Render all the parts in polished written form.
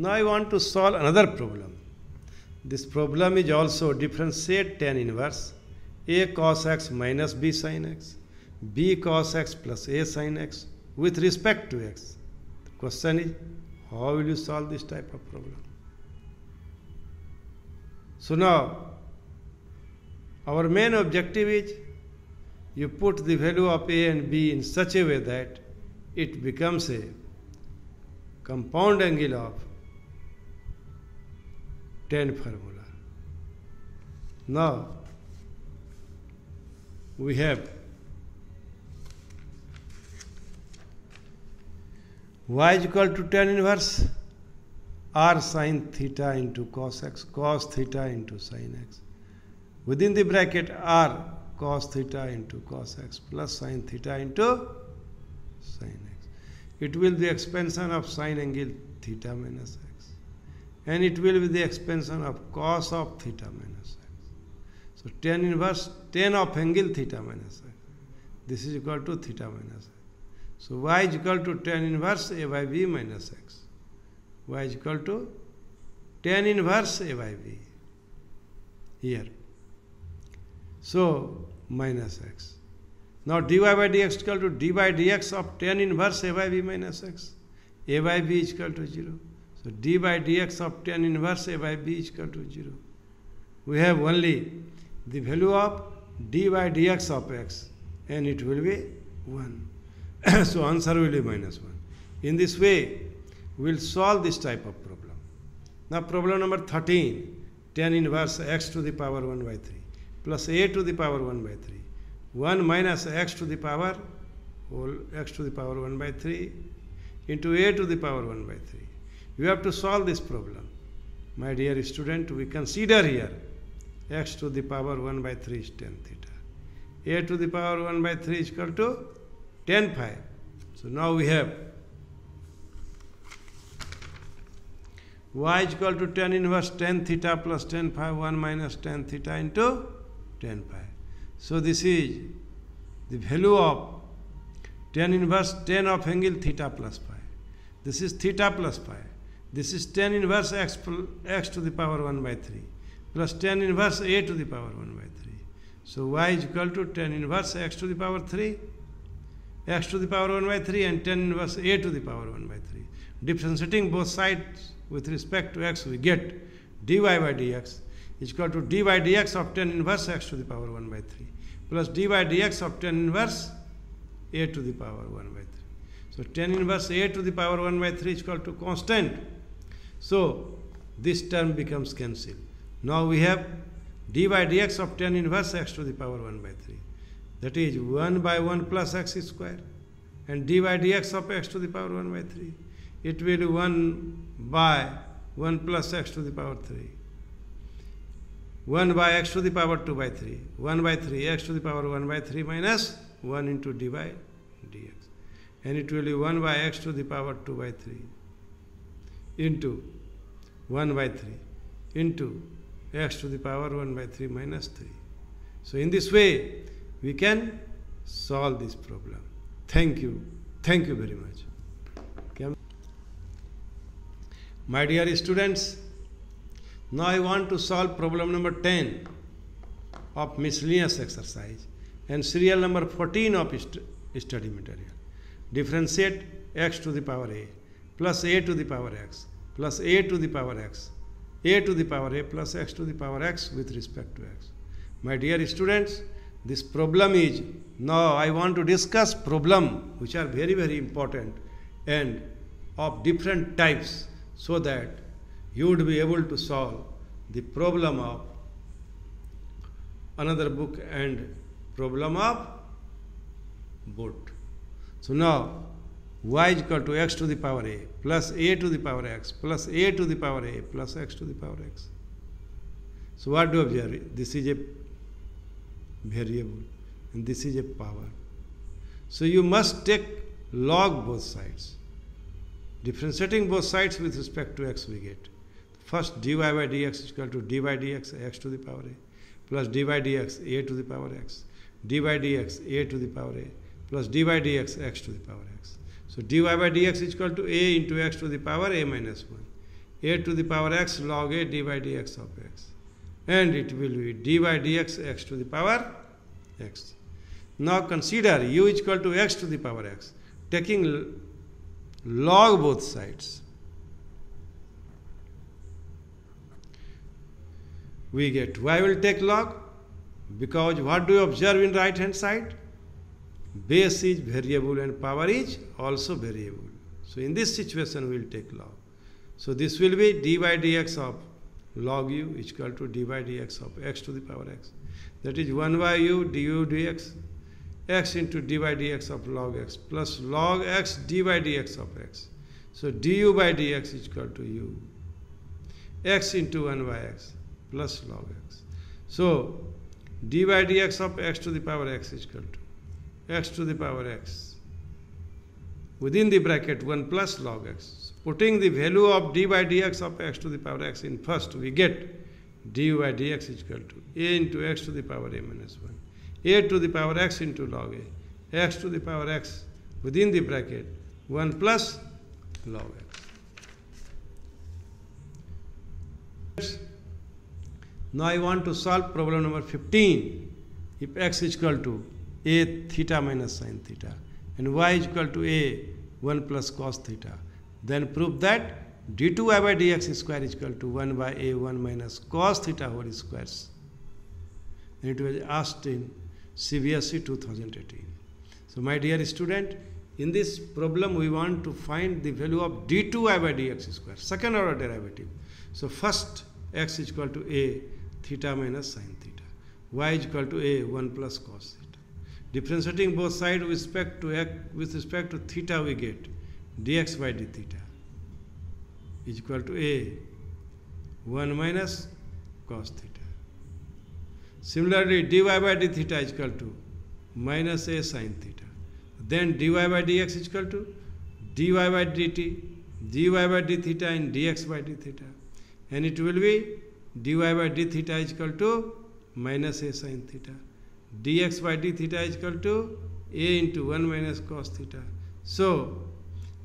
Now I want to solve another problem. This problem is also differentiate tan inverse a cos x minus b sin x, b cos x plus a sin x with respect to x. The question is, how will you solve this type of problem? So now, our main objective is you put the value of a and b in such a way that it becomes a compound angle of tan formula. Now, we have y is equal to tan inverse r sin theta into cos x, cos theta into sin x. Within the bracket r cos theta into cos x plus sin theta into sin x. It will be the expansion of sine angle theta minus x. And it will be the expansion of cos of theta minus x. So tan inverse tan of angle theta minus x. This is equal to theta minus x. So y is equal to tan inverse a by b minus x. Y is equal to tan inverse a by b here. So minus x. Now dy by dx is equal to d by dx of tan inverse a by b minus x. A by b is equal to 0. So d by dx of tan inverse a by b is equal to 0. We have only the value of d by dx of x and it will be 1. So answer will be minus 1. In this way, we will solve this type of problem. Now problem number 13, tan inverse x to the power 1 by 3 plus a to the power 1 by 3. 1 minus x to the power whole x to the power 1 by 3 into a to the power 1 by 3. You have to solve this problem. My dear student, we consider here x to the power 1 by 3 is tan theta. A to the power 1 by 3 is equal to tan phi. So now we have y is equal to tan inverse tan theta plus tan phi 1 minus tan theta into tan phi. So this is the value of tan inverse tan of angle theta plus phi. This is theta plus phi. This is tan inverse x to the power 1 by 3 plus tan inverse a to the power 1 by 3. So y is equal to tan inverse x to the power 3, x to the power 1 by 3 and tan inverse a to the power 1 by 3. Differentiating both sides with respect to x, we get dy by dx is equal to dy by dx of tan inverse x to the power 1 by 3 plus dy by dx of tan inverse a to the power 1 by 3. So tan inverse a to the power 1 by 3 is equal to constant. So this term becomes cancelled. Now we have d by dx of tan inverse x to the power 1 by 3. That is 1 by 1 plus x square. And d by dx of x to the power 1 by 3. It will be 1 by 1 plus x to the power 3. 1 by x to the power 2 by 3. 1 by 3 x to the power 1 by 3 minus 1 into d by dx. And it will be 1 by x to the power 2 by 3 into 1 by 3 into x to the power 1 by 3 minus 3. So in this way, we can solve this problem. Thank you. Thank you very much. Okay. My dear students, now I want to solve problem number 10 of miscellaneous exercise and serial number 14 of study material. Differentiate x to the power a plus a to the power x plus a to the power x, a to the power a plus x to the power x with respect to x. My dear students, this problem is, now I want to discuss problem which are very, very important and of different types so that you would be able to solve the problem of another book and problem of boat. So now y is equal to x to the power a plus a to the power x plus a to the power a plus x to the power x. So what do you observe? This is a variable and this is a power. So you must take log both sides. Differentiating both sides with respect to x we get. First dy by dx is equal to d by dx x to the power a plus d by dx a to the power x, d by dx a to the power a plus d by dx x to the power x. So dy by dx is equal to a into x to the power a minus 1. a to the power x log a d by dx of x. And it will be d by dx x to the power x. Now consider u is equal to x to the power x, taking log both sides. We get y will take log, because what do you observe in right hand side? Base is variable and power is also variable. So in this situation we will take log. So this will be d by dx of log u is equal to d by dx of x to the power x. That is 1 by u du dx x into d by dx of log x plus log x d by dx of x. So du by dx is equal to u x into 1 by x plus log x. So d by dx of x to the power x is equal to x to the power x within the bracket 1 plus log x. Putting the value of d by dx of x to the power x in first, we get du by dx is equal to a into x to the power a minus 1. A to the power x into log a, x to the power x within the bracket 1 plus log x. Now I want to solve problem number 15. If x is equal to a theta minus sin theta and y is equal to a 1 plus cos theta, then prove that d2y by dx square is equal to 1 by a 1 minus cos theta whole squares. And it was asked in CBSE 2018. So my dear student, in this problem we want to find the value of d2y by dx square, second order derivative. So first x is equal to a theta minus sin theta, y is equal to a 1 plus cos theta. Differentiating both sides with respect to theta, we get dx by d theta is equal to a 1 minus cos theta. Similarly, dy by d theta is equal to minus a sin theta. Then dy by dx is equal to dy by dt, dy by d theta and dx by d theta. And it will be dy by d theta is equal to minus a sin theta. Dx by d theta is equal to a into 1 minus cos theta. So,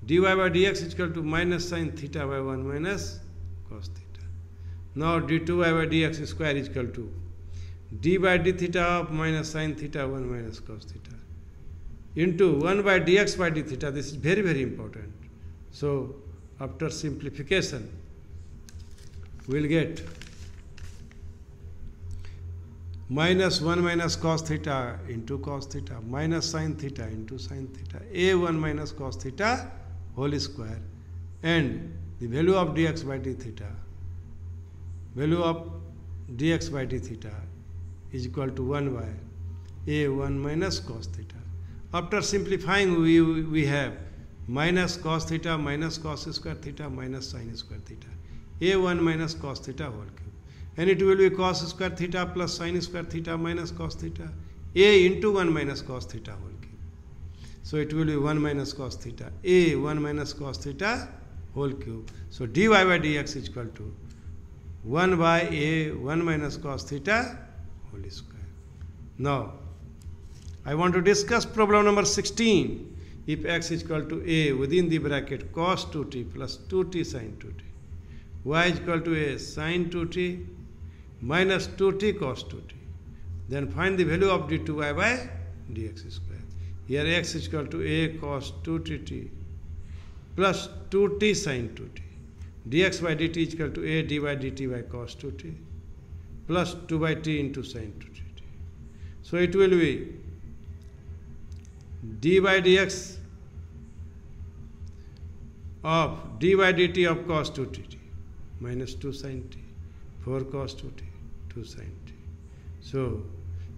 dy by dx is equal to minus sin theta by 1 minus cos theta. Now, d2y by dx square is equal to d by d theta of minus sin theta 1 minus cos theta into 1 by dx by d theta. This is very, very important. So, after simplification, we will get minus 1 minus cos theta into cos theta minus sin theta into sin theta, a1 minus cos theta whole square, and the value of dx by d theta, value of dx by d theta is equal to 1 by a1 minus cos theta. After simplifying, we have minus cos theta minus cos square theta minus sin square theta, a1 minus cos theta whole cube. And it will be cos square theta plus sin square theta minus cos theta, a into 1 minus cos theta whole cube. So it will be 1 minus cos theta, a 1 minus cos theta whole cube. So dy by dx is equal to 1 by a 1 minus cos theta whole square. Now, I want to discuss problem number 16. If x is equal to a within the bracket cos 2t plus 2t sin 2t, y is equal to a sin 2t minus 2t cos 2t, then find the value of d2y by dx square. Here x is equal to a cos 2t plus 2t sin 2t. Dx by dt is equal to a d by dt by cos 2t plus 2 by t into sin 2t. So it will be d by dx of d by dt of cos 2t minus 2 sin t, 4 cos 2t, 2 sin t. So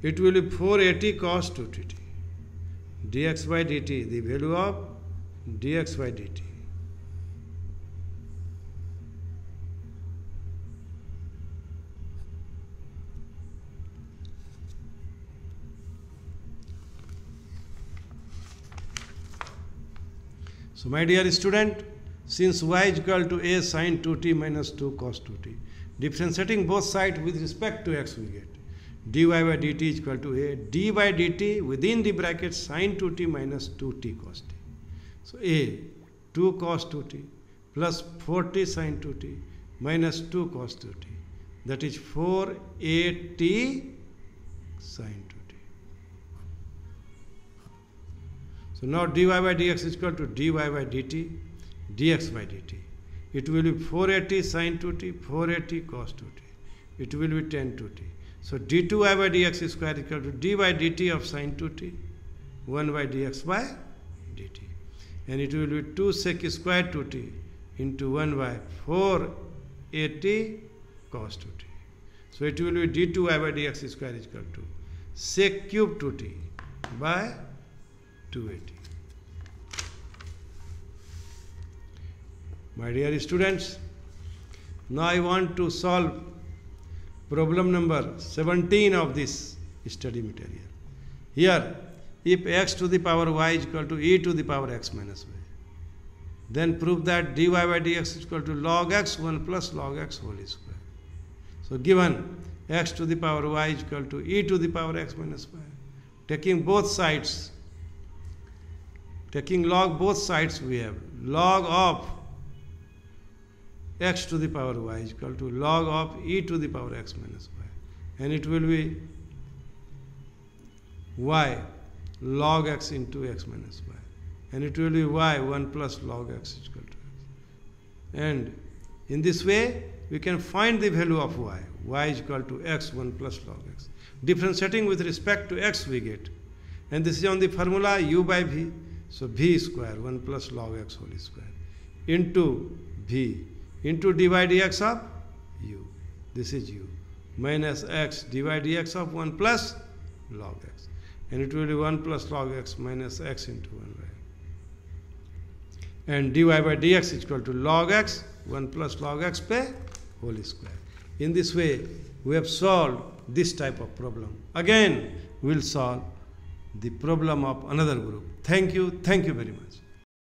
it will be 480 cos 2t, dx by dt, the value of dx by dt. So my dear student, since y is equal to a sin 2t minus 2 cos 2t, differentiating both sides with respect to x, we get dy by dt is equal to a d by dt within the bracket sin 2t minus 2t cos t. So a 2 cos 2t plus 4t sin 2t minus 2 cos 2t. That is 4at sin 2t. So now dy by dx is equal to dy by dt, dx by dt. It will be 4at sin 2t, 4at cos 2t. It will be 10 2t. So d2y by dx square is equal to d by dt of sin 2t, 1 by dx by dt. And it will be 2 sec square 2t into 1 by 4at cos 2t. So it will be d2y by dx square is equal to sec cube 2t by 2at. My dear students, now I want to solve problem number 17 of this study material. Here, if x to the power y is equal to e to the power x minus y, then prove that dy by dx is equal to log x 1 plus log x whole square. So given x to the power y is equal to e to the power x minus y, taking both sides, taking log both sides, we have log of x to the power y is equal to log of e to the power x minus y, and it will be y log x into x minus y, and it will be y 1 plus log x is equal to x. And in this way we can find the value of y. Y is equal to x 1 plus log x. Differentiating with respect to x we get, and this is on the formula u by v. So v square 1 plus log x whole square into v into dy dx of u, this is u, minus x dy dx of 1 plus log x, and it will be 1 plus log x minus x into 1 by, and dy by dx is equal to log x 1 plus log x per whole square. In this way we have solved this type of problem. Again we will solve the problem of another group. Thank you very much.